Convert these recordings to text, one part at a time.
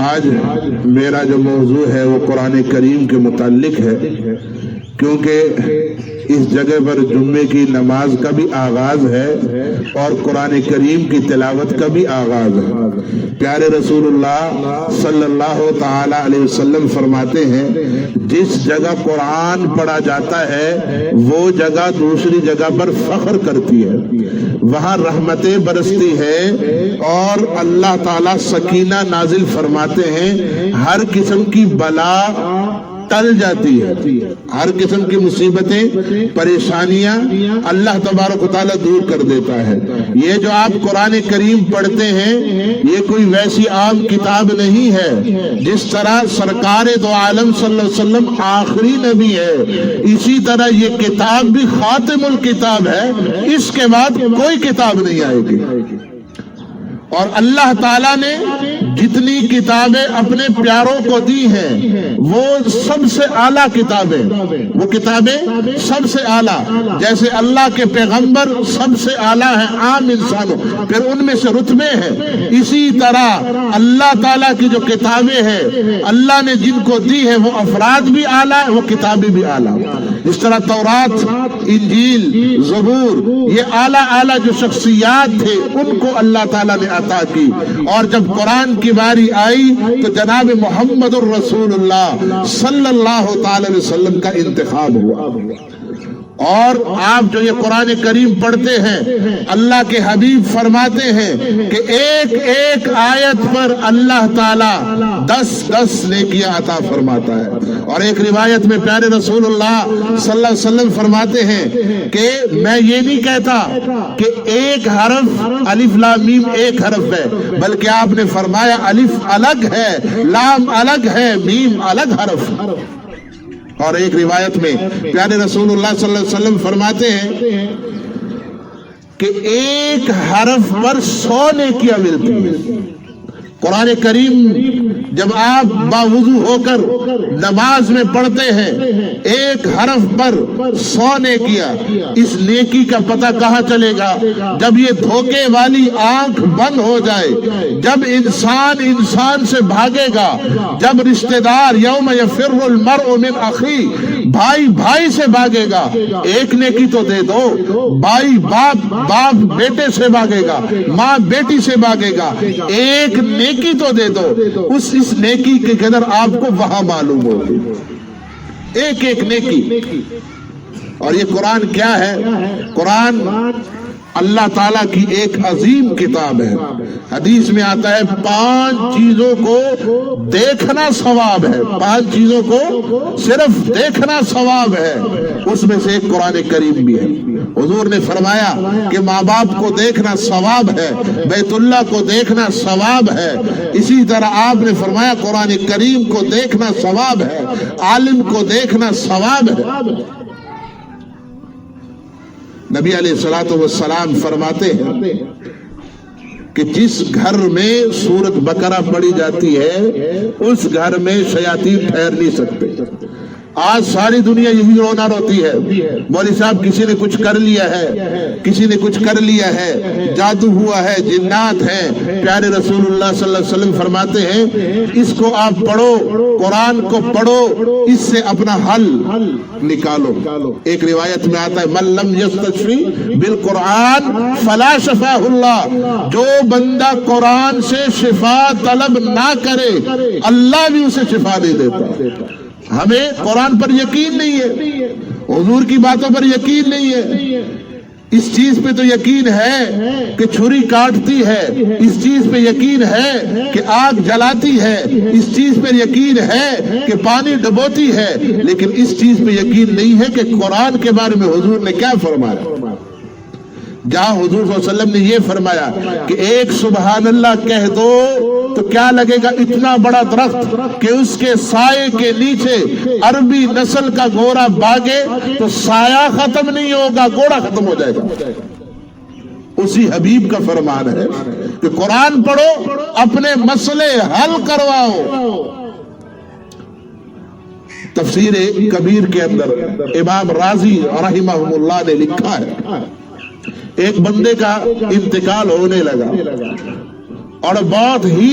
آج میرا جو موضوع ہے وہ قرآن کریم کے متعلق ہے، کیونکہ اس جگہ پر جمعے کی نماز کا بھی آغاز ہے اور قرآن کریم کی تلاوت کا بھی آغاز ہے۔ پیارے رسول اللہ صلی اللہ تعالی علیہ وسلم فرماتے ہیں جس جگہ قرآن پڑھا جاتا ہے وہ جگہ دوسری جگہ پر فخر کرتی ہے، وہاں رحمتیں برستی ہے اور اللہ تعالیٰ سکینہ نازل فرماتے ہیں، ہر قسم کی بلا ٹل جاتی ہے، ہر قسم کی مصیبتیں پریشانیاں اللہ تبارک و تعالیٰ دور کر دیتا ہے۔ یہ جو آپ قرآن کریم پڑھتے ہیں یہ کوئی ویسی عام کتاب نہیں ہے، جس طرح سرکار دو عالم صلی اللہ علیہ وسلم آخری نبی ہے، اسی طرح یہ کتاب بھی خاتم الکتاب ہے، اس کے بعد کوئی کتاب نہیں آئے گی۔ اور اللہ تعالیٰ نے جتنی کتابیں اپنے پیاروں کو دی ہیں وہ سب سے اعلیٰ کتابیں، وہ کتابیں سب سے اعلیٰ، جیسے اللہ کے پیغمبر سب سے اعلیٰ ہیں عام انسانوں، پھر ان میں سے رتبے ہیں، اسی طرح اللہ تعالیٰ کی جو کتابیں ہیں اللہ نے جن کو دی ہے وہ افراد بھی اعلیٰ وہ کتابیں بھی اعلیٰ۔ اس طرح تورات، انجیل، زبور، یہ اعلیٰ اعلیٰ جو شخصیات تھے ان کو اللہ تعالیٰ نے عطا کی، اور جب قرآن کی باری آئی تو جناب محمد الرسول اللہ صلی اللہ تعالی علیہ وسلم کا انتخاب ہوا۔ اور آپ جو یہ قرآن کریم پڑھتے ہیں اللہ کے حبیب فرماتے ہیں کہ ایک ایک آیت پر اللہ تعالیٰ 10 نیکیاں عطا فرماتا ہے۔ اور ایک روایت میں پیارے رسول اللہ صلی اللہ علیہ وسلم فرماتے ہیں کہ میں یہ نہیں کہتا کہ ایک حرف الف لام میم ایک حرف ہے، بلکہ آپ نے فرمایا الف الگ ہے، لام الگ ہے، میم الگ حرف۔ اور ایک روایت میں پیارے رسول اللہ صلی اللہ علیہ وسلم فرماتے ہیں کہ ایک حرف پر 100 نیکیاں ملتی ہیں۔ قرآن کریم جب آپ باوضو ہو کر نماز میں پڑھتے ہیں ایک حرف پر 100 نیکیاں، اس نیکی کا پتہ کہاں چلے گا؟ جب یہ دھوکے والی آنکھ بند ہو جائے، جب انسان سے بھاگے گا، جب رشتہ دار یوم یفر المرء من اخی، بھائی سے بھاگے گا، ایک نیکی تو دے دو، بھائی باپ بیٹے سے بھاگے گا، ماں بیٹی سے بھاگے گا، ایک نیکی تو دے دو، اس نیکی کی قدر آپ کو وہاں معلوم ہوگی، ایک ایک نیکی۔ اور یہ قرآن کیا ہے؟ قرآن اللہ تعالیٰ کی ایک عظیم کتاب ہے۔ حدیث میں آتا ہے 5 چیزوں کو دیکھنا ثواب ہے، 5 چیزوں کو صرف دیکھنا ثواب ہے، اس میں سے ایک قرآن کریم بھی ہے۔ حضور نے فرمایا کہ ماں باپ کو دیکھنا ثواب ہے، بیت اللہ کو دیکھنا ثواب ہے، اسی طرح آپ نے فرمایا قرآن کریم کو دیکھنا ثواب ہے، عالم کو دیکھنا ثواب ہے۔ نبی علیہ الصلوۃ والسلام فرماتے ہیں کہ جس گھر میں سورۃ بقرہ پڑھی جاتی ہے اس گھر میں شیاطین ٹھہر نہیں سکتے۔ آج ساری دنیا یہی رونا روتی ہے، مولوی صاحب کسی نے کچھ کر لیا ہے، کسی نے کچھ کر لیا ہے، جادو ہوا ہے، جنات ہیں۔ پیارے رسول اللہ صلی اللہ علیہ وسلم فرماتے ہیں اس کو آپ پڑھو، قرآن کو پڑھو، اس سے اپنا حل نکالو۔ ایک روایت میں آتا ہے من لم یستشفی بالقرآن فلا شفاہ اللہ، جو بندہ قرآن سے شفا طلب نہ کرے اللہ بھی اسے شفا نہیں دیتا۔ ہمیں قرآن پر یقین نہیں ہے، حضور کی باتوں پر یقین نہیں ہے، اس چیز پہ تو یقین ہے کہ چھری کاٹتی ہے، اس چیز پہ یقین ہے کہ آگ جلاتی ہے، اس چیز پہ یقین ہے کہ پانی ڈبوتی ہے، لیکن اس چیز پہ یقین نہیں ہے کہ قرآن کے بارے میں حضور نے کیا فرمایا۔ جہاں حضور صلی اللہ علیہ وسلم نے یہ فرمایا کہ ایک سبحان اللہ کہہ دو تو کیا لگے گا اتنا بڑا درخت کہ اس کے سائے کے نیچے عربی نسل کا گھوڑا بھاگے تو سایہ ختم نہیں ہوگا، گھوڑا ختم ہو جائے گا۔ اسی حبیب کا فرمان ہے کہ قرآن پڑھو، اپنے مسئلے حل کرواؤ۔ تفسیر کبیر کے اندر امام رازی رحمہ اللہ نے لکھا ہے ایک بندے کا انتقال ہونے لگا اور بہت ہی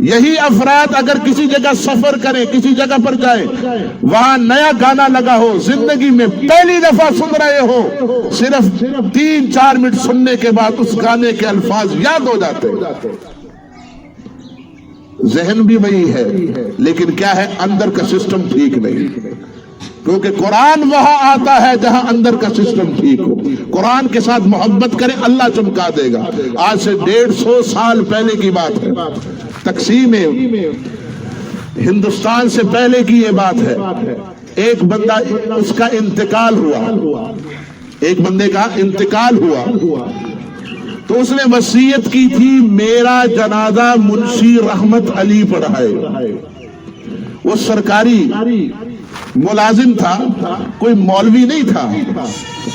یہی افراد اگر کسی جگہ سفر کریں، کسی جگہ پر جائیں، وہاں نیا گانا لگا ہو، زندگی میں پہلی دفعہ سن رہے ہو، صرف 3-4 منٹ سننے کے بعد اس گانے کے الفاظ یاد ہو جاتے ہیں۔ ذہن بھی وہی ہے، لیکن کیا ہے، اندر کا سسٹم ٹھیک نہیں، کیونکہ قرآن وہاں آتا ہے جہاں اندر کا سسٹم ٹھیک ہو۔ قرآن کے ساتھ محبت کرے، اللہ چمکا دے گا۔ آج سے 150 سال پہلے کی بات ہے، تقسیم ہندوستان سے پہلے کی یہ بات ہے۔ ایک بندہ، اس کا انتقال ہوا، ایک بندے کا انتقال ہوا، تو اس نے وصیت کی تھی میرا جنازہ منشی رحمت علی پڑھائے۔ وہ سرکاری ملازم تھا، کوئی مولوی نہیں تھا،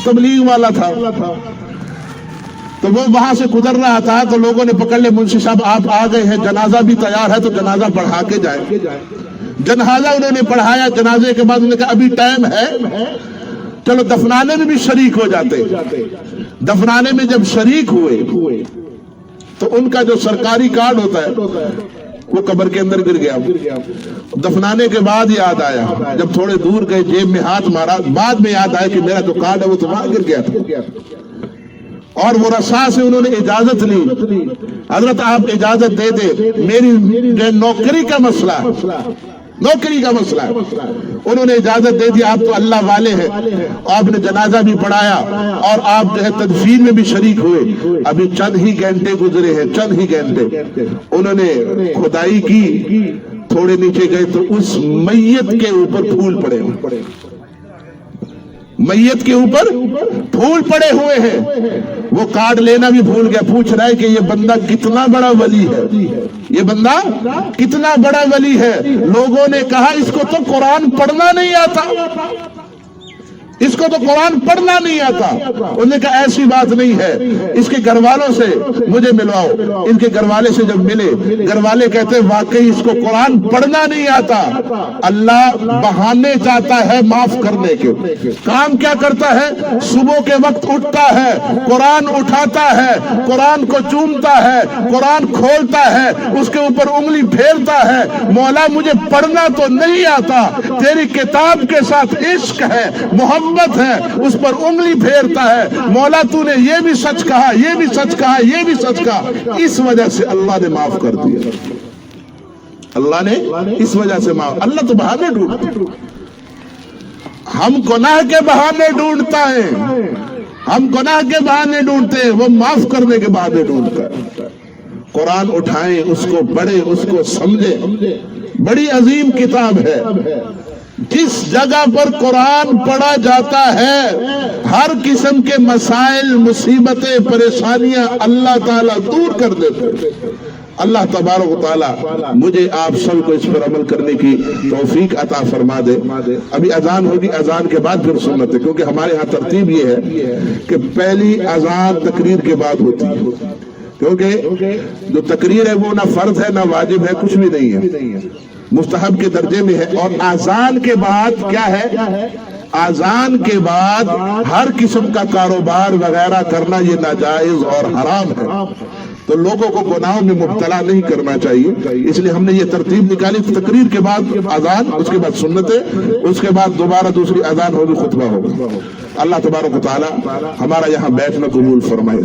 تبلیغ والا تھا۔ تو وہ وہاں سے گزر رہا تھا تو لوگوں نے پکڑ لے، منشی صاحب آپ آ گئے ہیں، جنازہ بھی تیار ہے تو جنازہ پڑھا کے جائیں۔ جنازہ انہوں نے پڑھایا، جنازے کے بعد انہوں نے کہا ابھی ٹائم ہے، چلو دفنانے میں بھی شریک ہو جاتے۔ دفنانے میں جب شریک ہوئے تو ان کا جو سرکاری کارڈ ہوتا ہے وہ قبر کے اندر گر گیا۔ دفنانے کے بعد یاد آیا، جب تھوڑے دور گئے، جیب میں ہاتھ مارا، بعد میں یاد آیا کہ میرا جو کارڈ ہے وہ تو وہاں گر گیا تھا۔ اور وہ رسا سے انہوں نے اجازت لی، حضرت آپ اجازت دے دے، میری نوکری کا مسئلہ ہے، نوکری کا مسئلہ ہے۔ انہوں نے اجازت دے دی، آپ تو اللہ والے ہیں، آپ نے جنازہ بھی پڑھایا اور آپ جو ہے تدفین میں بھی شریک ہوئے۔ ابھی چند ہی گھنٹے گزرے ہیں، چند ہی گھنٹے، انہوں نے کھدائی کی، تھوڑے نیچے گئے تو اس میت کے اوپر پھول پڑے ہوئے، میت کے اوپر پھول پڑے ہوئے ہیں۔ وہ کارڈ لینا بھی بھول گیا، پوچھ رہا ہے کہ یہ بندہ کتنا بڑا ولی ہے، یہ بندہ کتنا بڑا ولی ہے۔ لوگوں نے کہا اس کو تو قرآن پڑھنا نہیں آتا، اس کو تو قرآن پڑھنا نہیں آتا۔ انہوں نے کہا ایسی بات نہیں ہے، اس کے گھر والوں سے مجھے ملواؤ۔ ان کے گھر والے سے جب ملے، گھر والے کہتے واقعی اس کو قرآن پڑھنا نہیں آتا، اللہ بہانے چاہتا ہے معاف کرنے کے۔ کام کیا کرتا ہے؟ صبح کے وقت اٹھتا ہے، قرآن اٹھاتا ہے، قرآن کو چومتا ہے، قرآن کھولتا ہے، اس کے اوپر انگلی پھیرتا ہے، مولا مجھے پڑھنا تو نہیں آتا، تیری کتاب کے ساتھ عشق ہے، محبت ہے، اس پر انگلی پھیرتا ہے، مولا تو نے یہ بھی سچ کہا، یہ بھی سچ کہا، یہ بھی سچ کہا۔ اس وجہ سے اللہ نے معاف کر دیا، اللہ نے اس وجہ سے معاف۔ اللہ تو بہانے ڈھونڈتا، ہم گناہ کے بہانے ڈھونڈتا ہے، ہم گناہ کے بہانے ڈھونڈتے ہیں، وہ معاف کرنے کے بہانے ڈھونڈتا ہے۔ قرآن اٹھائیں، اس کو پڑھیں، اس کو سمجھیں، بڑی عظیم کتاب ہے۔ جس جگہ پر قرآن پڑھا جاتا ہے ہر قسم کے مسائل، مصیبتیں، پریشانیاں اللہ تعالیٰ دور کر دیتے ہیں۔ اللہ تبارک و تعالیٰ مجھے آپ سب کو اس پر عمل کرنے کی توفیق عطا فرما دے۔ ابھی اذان ہوگی، اذان کے بعد پھر سنت ہے، کیونکہ ہمارے ہاں ترتیب یہ ہے کہ پہلی اذان تقریر کے بعد ہوتی ہے، کیونکہ جو تقریر ہے وہ نہ فرض ہے نہ واجب ہے، کچھ بھی نہیں ہے، مستحب کے درجے میں ہے۔ اور اذان کے بعد کیا ہے؟ اذان کے بعد ہر قسم کا کاروبار وغیرہ کرنا یہ ناجائز اور حرام ہے، تو لوگوں کو گناہوں میں مبتلا نہیں کرنا چاہیے۔ اس لیے ہم نے یہ ترتیب نکالی، تقریر کے بعد اذان، اس کے بعد سنتیں، اس کے بعد دوبارہ دوسری اذان ہوگی، خطبہ ہوگا۔ اللہ تبارک و تعالی ہمارا یہاں بیٹھنا قبول فرمائے۔